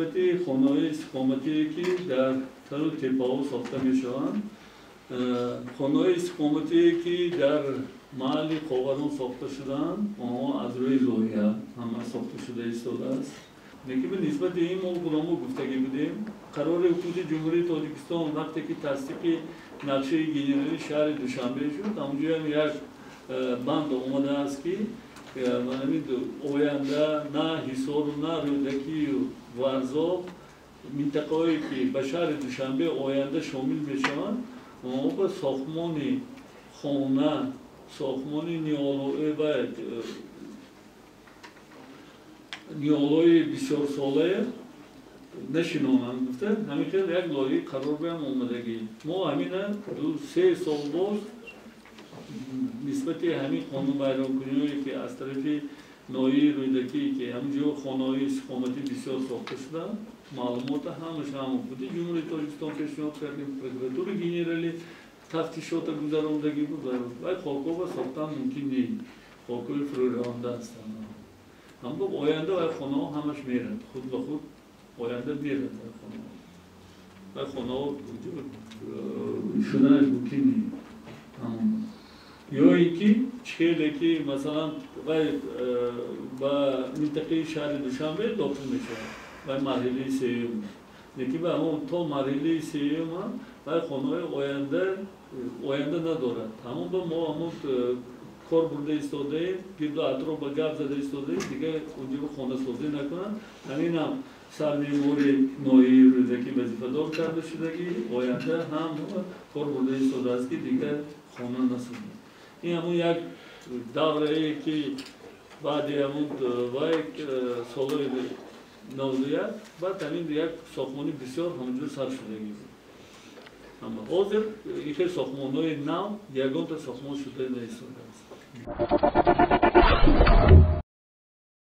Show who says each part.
Speaker 1: نسبت خانه‌های استقامتی که در تل تپه‌ها ساخته می‌شوند خانه‌های استقامتی که در محل قاوران ساخته شدند آنها از روی لایحه همه ساخته شده ایستاده است. دیگه به نسبت این موضوع گفتگی بودیم. قرار حکومت جمهوری تاجیکستان وقتی که تصدیق نقشه گنرالی شهر دوشنبه شد اونجا هم یک بند اومده است که آینده نه حصار و نه رودکی و ورزاب منطقه‌ای که به شهر دوشنبه آینده شامل میشوند اما با ساختمان خانه ساختمان نیالای بسیار ساله نشینانند گفته همین خیلی یک لایحه قرار بهم آمدگی ما همین 2-3 سال باز نسبت همین قانون بیرون‌کنی که از طرف ناحیه رودکی که همونجا خانه‌های استقامتی بسیار ساخته شدن معلومات همش هم بودی جمهوری تاجیکستان پیشنهاد کردیم پرکوراتور گنرالی تفتیشات گذراندگی بود و خاک‌ها ساختن ممکن نیست خاک‌های فرورانده هستند اما آینده و خانه‌ها همش میرند خود به خود آینده میرند و خانه‌ها شدنش ممکن نیست یا اینکه چهله که مثلا با منطقه شهر دوشنبه داخل میشه و مرحله سیوم یکی به همون تا مرحله سیوم و خانه‌های آینده ندارد همون به ما همون کار برده ایستاده گرد و اطراف به گپ زده ایستاده دیگه اونجا به خانه سازی نکنن همین هم سرمایه‌دار ناحیه رودکی وظیفه‌دار کرده شدگی آینده هم کار برده ایستاده است که دیگه خانه نسازد این همون یک دوره که بعد همون یک سالهای 91 بعد همین یک ساختمانی بسیار همونجور سر شدگی بود اما حاضر این ساختمان‌های نو یگان تا ساختمان شده نیستاده است